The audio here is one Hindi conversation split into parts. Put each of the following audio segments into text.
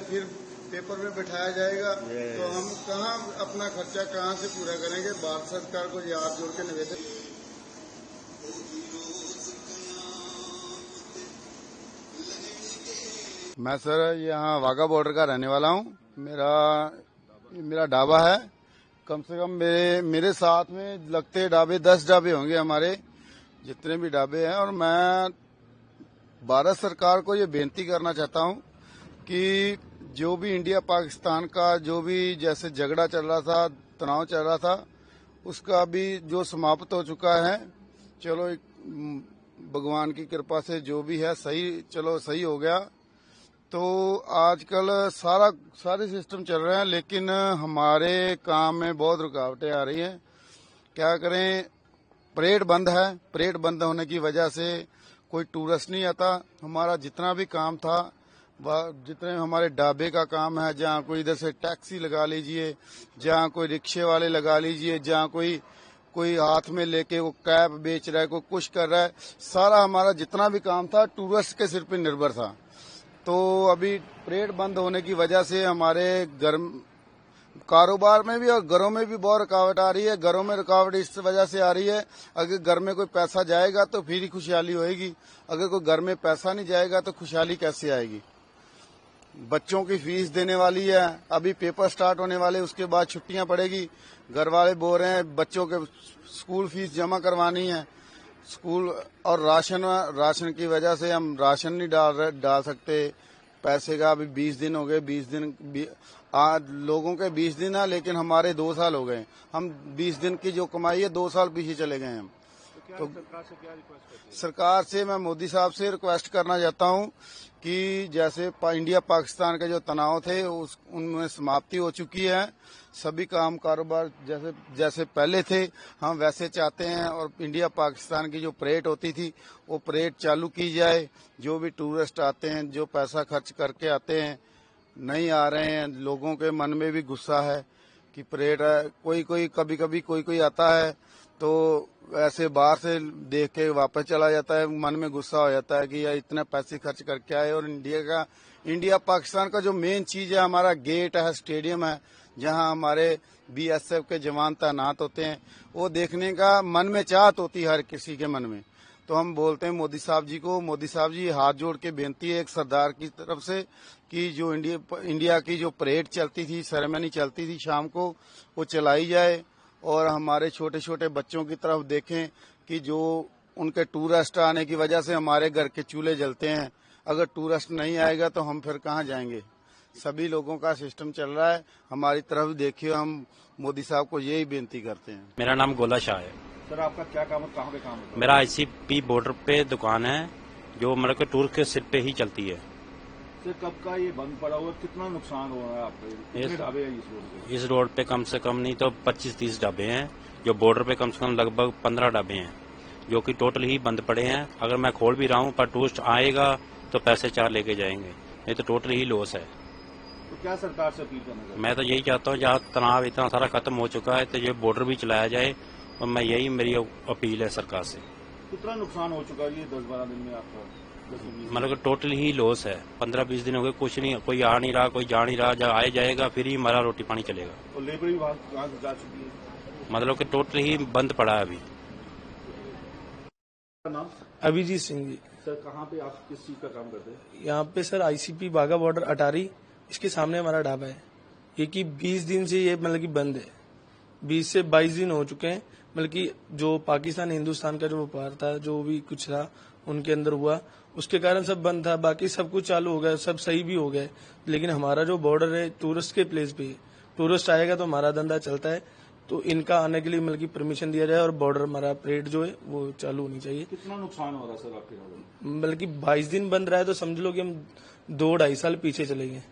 फिर पेपर में बिठाया जाएगा तो हम कहाँ अपना खर्चा कहाँ से पूरा करेंगे। भारत सरकार को ये हाथ जोड़ के निवेदन। मैं सर यहाँ वाघा बॉर्डर का रहने वाला हूँ। मेरा ढाबा है। कम से कम मेरे साथ में लगते ढाबे 10 ढाबे होंगे हमारे जितने भी ढाबे हैं। और मैं भारत सरकार को ये बेनती करना चाहता हूँ कि जो भी इंडिया पाकिस्तान का जो भी जैसे झगड़ा चल रहा था, तनाव चल रहा था, उसका भी जो समाप्त हो चुका है। चलो भगवान की कृपा से जो भी है सही हो गया। तो आजकल सारे सिस्टम चल रहे हैं, लेकिन हमारे काम में बहुत रुकावटें आ रही हैं। क्या करें, परेड बंद है। परेड बंद होने की वजह से कोई टूरिस्ट नहीं आता। हमारा जितना भी काम था, जितने हमारे ढाबे का काम है, जहाँ कोई इधर से टैक्सी लगा लीजिए, जहाँ कोई रिक्शे वाले लगा लीजिए, जहाँ कोई हाथ में लेके वो कैब बेच रहा है, कोई कुछ कर रहा है, सारा हमारा जितना भी काम था टूरिस्ट के सिर पे निर्भर था। तो अभी परेड बंद होने की वजह से हमारे कारोबार में भी और घरों में भी बहुत रुकावट आ रही है। घरों में रुकावट इस वजह से आ रही है, अगर घर में कोई पैसा जाएगा तो फिर ही खुशहाली होएगी। अगर कोई घर में पैसा नहीं जाएगा तो खुशहाली कैसे आएगी। बच्चों की फीस देने वाली है, अभी पेपर स्टार्ट होने वाले, उसके बाद छुट्टियां पड़ेगी। घर वाले बोल रहे हैं बच्चों के स्कूल फीस जमा करवानी है। स्कूल और राशन की वजह से हम राशन नहीं डाल सकते। पैसे का अभी 20 दिन हो गए। आज लोगों के 20 दिन है, लेकिन हमारे 2 साल हो गए। हम 20 दिन की जो कमाई है 2 साल पीछे चले गए हम। तो सरकार से मैं मोदी साहब से रिक्वेस्ट करना चाहता हूं कि जैसे इंडिया पाकिस्तान के जो तनाव थे उनमें समाप्ति हो चुकी है। सभी काम कारोबार जैसे पहले थे हम वैसे चाहते हैं। और इंडिया पाकिस्तान की जो परेड होती थी वो परेड चालू की जाए। जो भी टूरिस्ट आते हैं, जो पैसा खर्च करके आते हैं, नहीं आ रहे हैं, लोगों के मन में भी गुस्सा है कि परेड है। कभी कोई आता है तो ऐसे बाहर से देख के वापस चला जाता है। मन में गुस्सा हो जाता है कि यार इतना पैसे खर्च करके आए। और इंडिया पाकिस्तान का जो मेन चीज है, हमारा गेट है, स्टेडियम है, जहां हमारे BSF के जवान तैनात होते हैं, वो देखने का मन में चाहत होती है हर किसी के मन में। तो हम बोलते हैं मोदी साहब जी को, मोदी साहब जी हाथ जोड़ के बेनती है एक सरदार की तरफ से कि जो इंडिया की जो परेड चलती थी, सेरेमनी चलती थी शाम को, वो चलाई जाए। और हमारे छोटे छोटे बच्चों की तरफ देखें कि जो उनके टूरिस्ट आने की वजह से हमारे घर के चूल्हे जलते हैं। अगर टूरिस्ट नहीं आएगा तो हम फिर कहाँ जाएंगे। सभी लोगों का सिस्टम चल रहा है, हमारी तरफ देखिए। हम मोदी साहब को यही बेनती करते हैं। मेरा नाम गोला शाह है। सर आपका क्या काम है, कहाँ पे काम है? मेरा ICP बॉर्डर पे दुकान है जो मतलब के टूर के सिर पे ही चलती है। सर कब का ये बंद पड़ा हुआ, कितना नुकसान हो रहा है आपको? कितने ढाबे हैं इस रोड पे? इस रोड पे कम से कम नहीं तो 25-30 ढाबे हैं। जो बॉर्डर पे कम से कम लगभग 15 ढाबे हैं जो कि टोटल ही बंद पड़े हैं। अगर मैं खोल भी रहा हूँ पर टूरिस्ट आएगा तो पैसे 4 लेके जाएंगे, नहीं तो टोटल ही लॉस है। तो क्या सरकार से अपील करना चाहते हैं? मैं तो यही चाहता हूँ जहाँ तनाव इतना सारा खत्म हो चुका है तो ये बॉर्डर भी चलाया जाए। और मैं यही मेरी अपील है सरकार से। कितना नुकसान हो चुका है ये 10-12 दिन में आपका? मतलब टोटल ही लॉस है। 15-20 दिन हो गए, कुछ नहीं, कोई आ नहीं रहा, कोई जा नहीं रहा। जब आए जाएगा फिर ही हमारा रोटी पानी चलेगा। और लेबर विभाग कहाँ से जा चुकी है? मतलब कि टोटल ही बंद पड़ा है अभी। नाम? अभिजीत सिंह जी। सर कहाँ पे आप किस चीज का काम करते हैं? यहाँ पे सर ICP वाघा बॉर्डर अटारी, इसके सामने हमारा ढाबा है। ये कि 20 दिन से ये मतलब कि बंद है। 20 से 22 दिन हो चुके हैं। मतलब कि जो पाकिस्तान हिंदुस्तान का जो व्यापार था, जो भी कुछ था उनके अंदर हुआ, उसके कारण सब बंद था। बाकी सब कुछ चालू हो गया, सब सही भी हो गया। लेकिन हमारा जो बॉर्डर है टूरिस्ट के प्लेस पे, टूरिस्ट आएगा तो हमारा धंधा चलता है। तो इनका आने के लिए मतलब की परमिशन दिया जाए और बॉर्डर हमारा परेड जो है वो चालू होनी चाहिए। कितना नुकसान हो रहा है सर आपके यहाँ? मतलब कि 22 दिन बंद रहा है तो समझ लो कि हम 2-2.5 साल पीछे चले गए।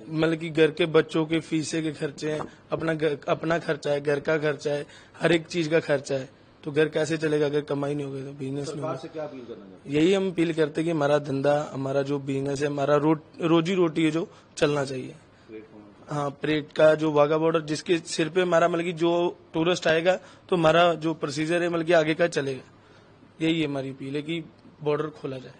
मतलब कि घर के बच्चों के फीसे के खर्चे हैं, अपना खर्चा है, घर का खर्चा है, हर एक चीज का खर्चा है। तो घर कैसे चलेगा अगर कमाई नहीं होगी तो, बिजनेस नहीं होगा। सरकार से क्या अपील करना चाहते हैं? यही हम अपील करते हैं कि हमारा धंधा, हमारा जो बिजनेस है, हमारा रोजी रोटी है जो चलना चाहिए। हाँ, परेड का जो वाघा बॉर्डर जिसके सिर पे हमारा मतलब कि जो टूरिस्ट आएगा तो हमारा जो प्रोसीजर है मतलब कि आगे का चलेगा। यही हमारी अपील है कि बॉर्डर खोला जाए।